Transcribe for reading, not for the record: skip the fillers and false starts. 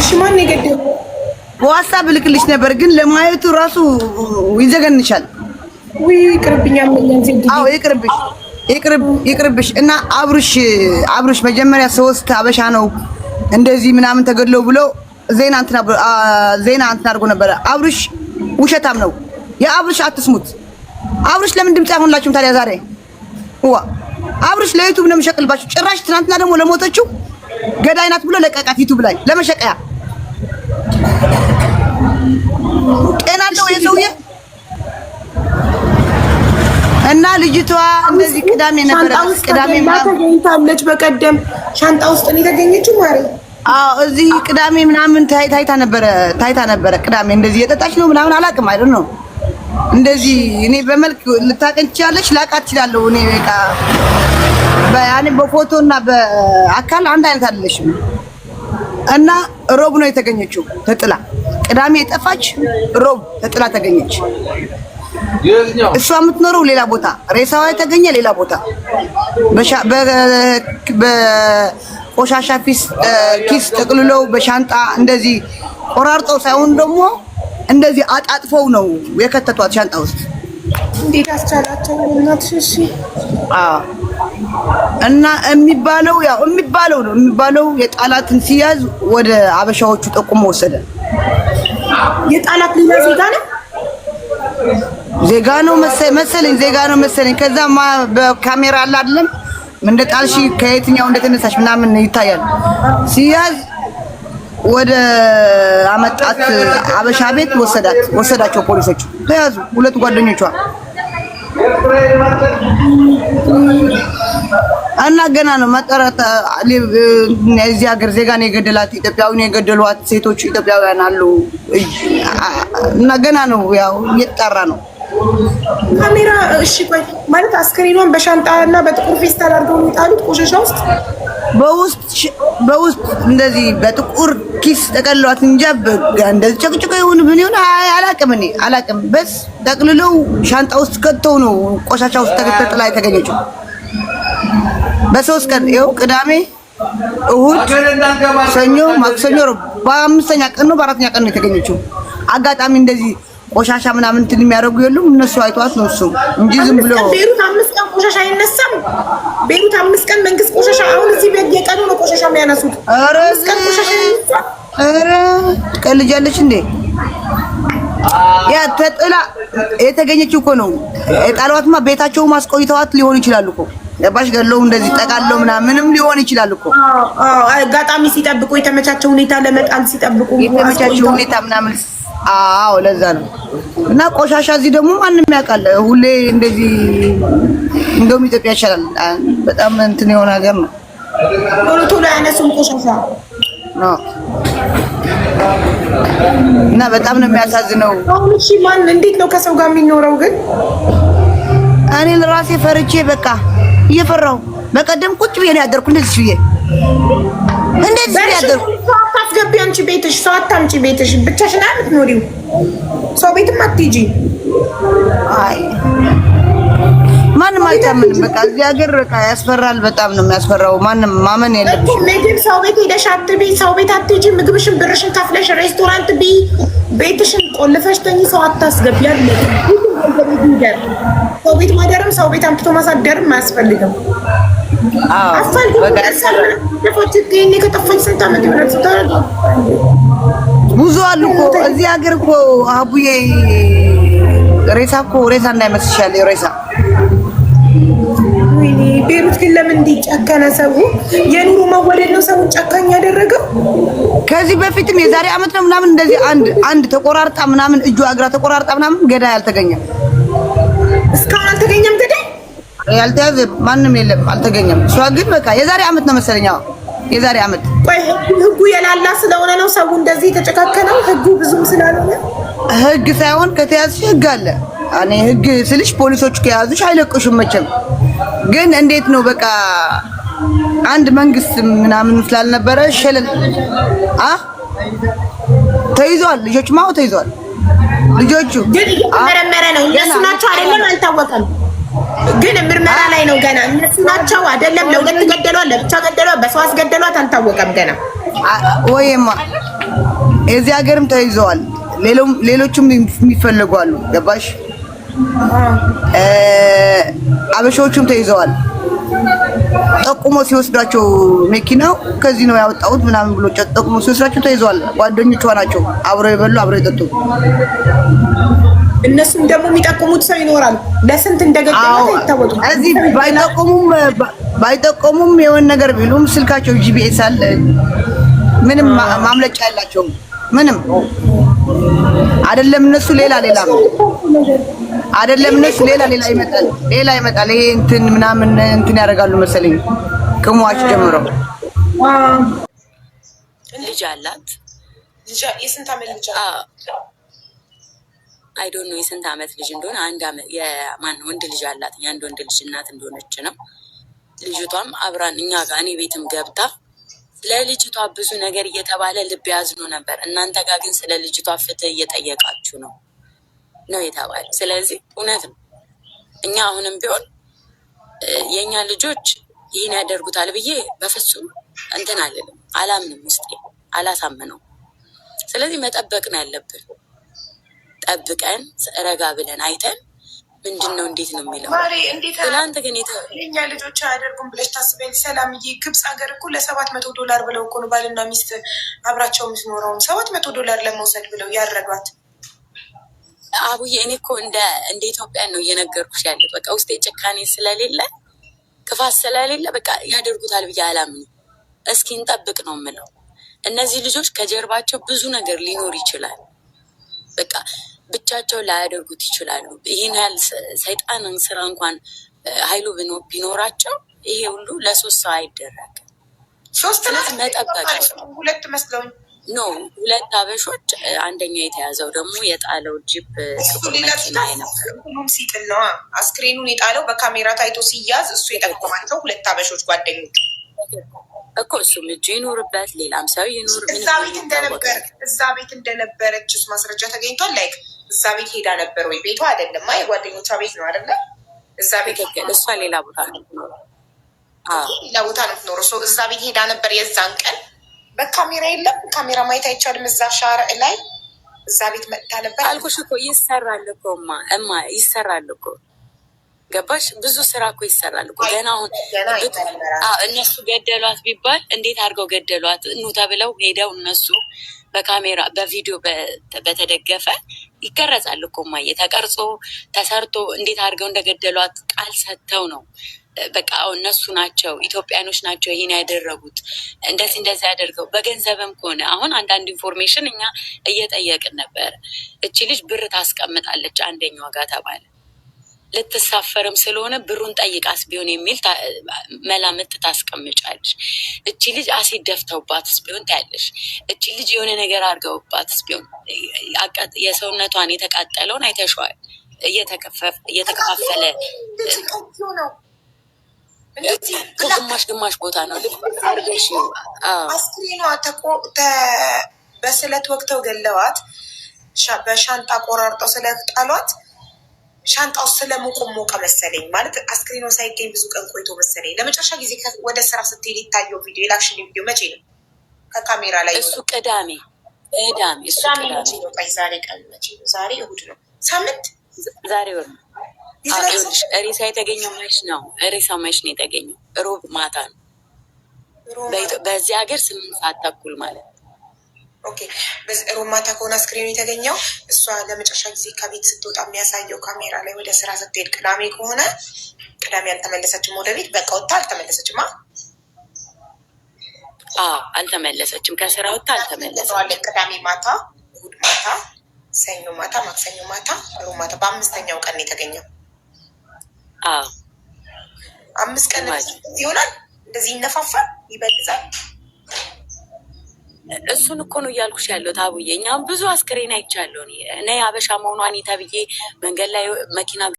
እሺ ማን የገደለው? በዋትስአፕ ልክልሽ ነበር ግን ለማየቱ ራሱ ይዘገንሻል። ወይ ይቅርብኛ ምን ዘንድ አዎ ይቅርብሽ። እና አብሩሽ መጀመሪያ 3 አበሻ ነው እንደዚህ ምናምን ተገድለው ብሎ ዜና አድርጎ ነበር። አብሩሽ ውሸታም ነው። የአብሩሽ አትስሙት። አብሩሽ ለምን ድምጽ አይሆንላችሁም ታዲያ? ዛሬ አብሩሽ ለዩቲዩብ ነው የሚሸቅልባችሁ። ጭራሽ ትናንትና ደግሞ ለሞተችው ገዳይ ናት ብሎ ለቀቃት ዩቲዩብ ላይ ለመሸቀያ። ጤና አለው የሰውዬ። እና ልጅቷ እንደዚህ ቅዳሜ ተገኝታለች። በቀደም ሻንጣ ውስጥ ነው የተገኘችው ማለት። አዎ እዚህ ቅዳሜ ምናምን ታይታ ነበረ። ቅዳሜ እንደዚህ የጠጣች ነው ምናምን አላውቅም አይደል ነው እንደዚህ። እኔ በመልክ ልታቀኝ ትችላለች፣ ላቃት እችላለሁ። እኔ በቃ ያኔ በፎቶና በአካል አንድ አይነት አይደለሽም። እና ሮብ ነው የተገኘችው ተጥላ። ቅዳሜ የጠፋች ሮብ ተጥላ ተገኘች። እሷ የምትኖረው ሌላ ቦታ፣ ሬሳዋ የተገኘ ሌላ ቦታ። በቆሻሻ ኪስ ጠቅልለው በሻንጣ እንደዚህ ቆራርጠው ሳይሆን ደግሞ እንደዚህ አጣጥፈው ነው የከተቷት ሻንጣ ውስጥ። እንዴት አስቻላቸው እናትሽ? እሺ እና የሚባለው የጣላትን ሲያዝ ወደ አበሻዎቹ ጠቁሞ ወሰደ። የጣላት ሌላ ዜጋ ነው መሰለኝ። ከዛ በካሜራ አለ አይደለም እንደ ጣልሽ ከየትኛው እንደተነሳሽ ምናምን ይታያል። ሲያዝ ወደ አመጣት አበሻ ቤት ወሰዳቸው ፖሊሶቹ። ተያዙ ሁለት ጓደኞቿ እና ገና ነው መጠራት። እዚህ ሀገር ዜጋ ነው የገደላት፣ ኢትዮጵያዊ ነው የገደሏት ሴቶች ኢትዮጵያውያን አሉ። እና ገና ነው ያው እየተጣራ ነው ካሜራ። እሺ ቆይ ማለት አስክሬኗን በሻንጣና በጥቁር ፌስታል አድርገው የሚጣሉት ቆሻሻ ውስጥ በውስጥ እንደዚህ በጥቁር ኪስ ተቀልሏት እንጃ እንደዚህ ጨቅጭቆ ይሁን ምን ይሁን አላውቅም። በስ ጠቅልለው ሻንጣ ውስጥ ከተው ነው ቆሻሻ ውስጥ ተከተላ የተገኘችው። በ3 ቀን ይኸው ቅዳሜ፣ እሁድ፣ ሰኞ፣ ማክሰኞ በ5ኛ ቀን ነው በ4ኛ ቀን ነው የተገኘችው። አጋጣሚ እንደዚህ ቆሻሻ ምናምን እንትን የሚያደርጉ የሉም እነሱ አይተዋት ነው እሱ እንጂ ዝም ብሎ ቤሩት 5 ቀን ቆሻሻ አይነሳም። ቤሩት 5 ቀን መንግስት ቆሻሻ አሁን እዚህ በየቀኑ ነው ቆሻሻ የሚያነሱት። ኧረ ቀልጃለች እንዴ? ያ ተጥላ የተገኘችው እኮ ነው። የጣሏትማ ቤታቸው ማስቆይተዋት ሊሆን ይችላል እኮ ገባሽ? ገለው እንደዚህ ጠቃለው ምናምንም ሊሆን ይችላል እኮ። አጋጣሚ ሲጠብቁ የተመቻቸው ሁኔታ ለመጣል ሲጠብቁ የተመቻቸው ሁኔታ ምናምን። አዎ ለዛ ነው። እና ቆሻሻ እዚህ ደግሞ ማንም ያውቃል። ሁሌ እንደዚህ እንደውም ኢትዮጵያ ይሻላል። በጣም እንትን የሆነ ሀገር ነው። ቶሎ ያነሱም ቆሻሻ ነው። እና በጣም ነው የሚያሳዝነው። አሁን እሺ ማን እንዴት ነው ከሰው ጋር የሚኖረው ግን? እኔ ለራሴ ፈርቼ በቃ እየፈራሁ በቀደም ቁጭ ብዬ ነው ያደርኩ። እንደዚህ ያደርኩ። አታስገቢ አንቺ ቤትሽ፣ ሰው አታምጪ ቤትሽ። ብቻሽን አትኖሪው፣ ሰው ቤትም አትሂጂ። አይ ማንም አይታመንም። በቃ እዚህ ሀገር በቃ ያስፈራል። በጣም ነው የሚያስፈራው። ማንም ማመን የለብሽም። ምግብ ሰው ቤት ሄደሽ አትቢ፣ ሰው ቤት አትሂጂ። ምግብሽን ብርሽን ከፍለሽ ሬስቶራንት ቢ፣ ቤትሽን ቆልፈሽ ተኝ። ሰው አታስገቢ አይደል? ሰው ቤት ማደርም ሰው ቤት አምጥቶ ማሳደርም አያስፈልግም። ብዙ አሉ እኮ እዚህ ሀገር እኮ አቡዬ። ሬሳ እንዳይመስልሻል ሬሳ። ወይኔ ቤሩት ግን ለምን እንዲጨከነ ሰው? የኑሮ መወደድ ነው ሰውን ጨካኝ ያደረገው። ከዚህ በፊትም የዛሬ አመት ነው ምናምን እንደዚህ አንድ ተቆራርጣ ምናምን እጇ እግራ ተቆራርጣ ምናምን ገዳይ አልተገኘም። እስካሁን አልተገኘም ገዳይ ያልተያዘ ማንም የለም፣ አልተገኘም። እሷ ግን በቃ የዛሬ አመት ነው መሰለኝ። የዛሬ አመት። ቆይ ህጉ የላላ ስለሆነ ነው ሰው እንደዚህ የተጨካከነው? ህጉ ብዙም ስላልሆነ ህግ ሳይሆን ከተያዝሽ ህግ አለ። እኔ ህግ ስልሽ ፖሊሶቹ ከያዙሽ አይለቁሽም መቼም። ግን እንዴት ነው በቃ አንድ መንግስት ምናምን ስላልነበረ ሸለል ተይዟል። ልጆች ማው ተይዟል። ልጆቹ ግን እየተመረመረ ነው። እነሱ ናቸው አይደለም አልታወቀም። ግን ምርመራ ላይ ነው ገና። እነሱ ናቸው አይደለም ለሁለት ገደሏት፣ ለብቻ ገደሏት፣ በሰው አስገደሏት አልታወቀም ገና። ወይማ እዚህ ሀገርም ተይዘዋል። ሌሎችም የሚፈለጉ አሉ። ገባሽ? አበሻዎቹም ተይዘዋል። ጠቁሞ ሲወስዷቸው መኪናው ከዚህ ነው ያወጣሁት ምናምን ብሎ ጠቁሞ ሲወስዷቸው ተይዘዋል። ጓደኞቿ ናቸው አብረው የበሉ አብረው የጠጡ። እነሱም ደግሞ የሚጠቁሙት ሰው ይኖራል። ለስንት እንደገደሉት አይታወቅም። እዚህ ባይጠቁሙም የሆነ ነገር ቢሉም ስልካቸው ጂፒኤስ አለ። ምንም ማምለጫ ያላቸውም ምንም አይደለም። እነሱ ሌላ አይደለም። እነሱ ሌላ ይመጣል። ይሄ እንትን ምናምን እንትን ያደርጋሉ መሰለኝ ከሟች ጀምረው። ልጅ አላት። የስንት ዓመት ልጅ? አይ ዶንት ኖ የስንት ዓመት ልጅ እንደሆነ። አንድ ዓመት የማን ወንድ ልጅ አላት። የአንድ ወንድ ልጅ እናት እንደሆነች ነው። ልጅቷም አብራን እኛ ጋር እኔ ቤትም ገብታ ለልጅቷ ብዙ ነገር እየተባለ ልብ ያዝኖ ነበር። እናንተ ጋር ግን ስለ ልጅቷ ፍትህ እየጠየቃችሁ ነው የተባለ። ስለዚህ እውነት ነው። እኛ አሁንም ቢሆን የእኛ ልጆች ይህን ያደርጉታል ብዬ በፍጹም እንትን አልልም፣ አላምንም፣ ውስጤ አላሳምነው። ስለዚህ መጠበቅ ነው ያለብን። ጠብቀን ረጋ ብለን አይተን ምንድን ነው እንዴት ነው የሚለው። ትናንት ግን የኛ ልጆች አያደርጉም ብለሽ ታስበኝ? ሰላምዬ ግብፅ ሀገር እኮ $700 ብለው እኮ ነው ባልና ሚስት አብራቸው የምትኖረውን $700 ለመውሰድ ብለው ያረዷት። አቡዬ እኔ እኮ እንደ ኢትዮጵያ ነው እየነገርኩሽ ያለው። በቃ ውስጤ ጭካኔ ስለሌለ ክፋት ስለሌለ በቃ ያደርጉታል ብዬ አላምንም። እስኪ እንጠብቅ ነው የምለው። እነዚህ ልጆች ከጀርባቸው ብዙ ነገር ሊኖር ይችላል። በቃ ብቻቸው ላያደርጉት ይችላሉ። ይህን ያህል ሰይጣንን ስራ እንኳን ኃይሉ ቢኖራቸው ይሄ ሁሉ ለሶስት ሰው አይደረግም። ሶስት መጠበቅ ሁለት መስለውኝ ኖ 2 አበሾች፣ አንደኛው የተያዘው ደግሞ የጣለው ጂፕ መኪና ሁሉም ሲጥል ነው። አስክሬኑን የጣለው በካሜራ ታይቶ ሲያዝ እሱ የጠቆማቸው 2 አበሾች ጓደኞች እኮ እሱም እጁ ይኖርበት ሌላም ሰው ይኖር። እዛ ቤት እንደነበረችስ ማስረጃ ተገኝቷል። ላይክ እዛ ቤት ሄዳ ነበር ወይ? ቤቷ አይደለም የጓደኞቿ ቤት ነው አይደለ? እዛ ቤት እሷ ሌላ ቦታ ነው የምትኖረው። ሌላ ቦታ ነው የምትኖረው። እዛ ቤት ሄዳ ነበር። የዛን ቀን በካሜራ የለም፣ ካሜራ ማየት አይቻልም። እዛ ሻርዕ ላይ እዛ ቤት መጥታ ነበር አልኩሽ እኮ። ይሰራል እኮ እማ ይሰራል እኮ ገባሽ? ብዙ ስራ እኮ ይሰራል እኮ ገና። አሁን እነሱ ገደሏት ቢባል እንዴት አድርገው ገደሏት ኑ ተብለው ሄደው እነሱ በካሜራ በቪዲዮ በተደገፈ ይቀረጻል እኮ ማየ ተቀርጾ ተሰርቶ እንዴት አድርገው እንደገደሏት ቃል ሰጥተው ነው። በቃ እነሱ ናቸው ኢትዮጵያኖች ናቸው ይሄን ያደረጉት እንደዚህ ያደርገው። በገንዘብም ከሆነ አሁን አንዳንድ ኢንፎርሜሽን እኛ እየጠየቅን ነበር። እቺ ልጅ ብር ታስቀምጣለች አንደኛዋ ጋር ተባለ። ልትሳፈርም ስለሆነ ብሩን ጠይቃስ ቢሆን የሚል መላምት ታስቀምጫለሽ። እቺ ልጅ አሲድ ደፍተውባትስ ቢሆን ታያለሽ። እቺ ልጅ የሆነ ነገር አድርገውባትስ ቢሆን የሰውነቷን የተቃጠለውን አይተሸዋል። እየተከፋፈለ ግማሽ ቦታ ነው አስክሬኗ በስለት ወቅተው ገለዋት። በሻንጣ ቆራርጠው ስለጣሏት ሻንጣው ስለሞቀ መሰለኝ። ማለት አስክሬኗ ሳይገኝ ብዙ ቀን ቆይቶ መሰለኝ። ለመጨረሻ ጊዜ ወደ ስራ ስትሄድ የታየው ቪዲዮ የላክሽን ቪዲዮ መቼ ነው? ከካሜራ ላይ እሱ ቅዳሜ ነው። ዛሬ ቀን መቼ ነው? ዛሬ እሑድ ነው። ሳምንት ዛሬ ወር ነው። ሬሳ የተገኘው መች ነው? ሬሳው መች ነው የተገኘው? ሮብ ማታ ነው። በዚህ ሀገር 8 ሰዓት ተኩል ማለት ነው። ኦኬ፣ ሮብ ማታ ከሆነ አስክሬኑ የተገኘው እሷ ለመጨረሻ ጊዜ ከቤት ስትወጣ የሚያሳየው ካሜራ ላይ ወደ ስራ ስትሄድ ቅዳሜ ከሆነ ቅዳሜ አልተመለሰችም ወደ ቤት። በቃ ወጥታ አልተመለሰችም። አልተመለሰችም። ከስራ ወጥታ አልተመለሰችም። ቅዳሜ ማታ፣ እሑድ ማታ፣ ሰኞ ማታ፣ ማክሰኞ ማታ፣ ሮብ ማታ በ5ኛው ቀን የተገኘው። 5 ቀን ይሆናል። እንደዚህ ይነፋፋል፣ ይበልዛል። እሱን እኮ ነው እያልኩሽ ያለው ታቡዬ። እኛም ብዙ አስክሬን አይቻለሁ። እኔ አበሻ መሆኗን ተብዬ መንገድ ላይ መኪና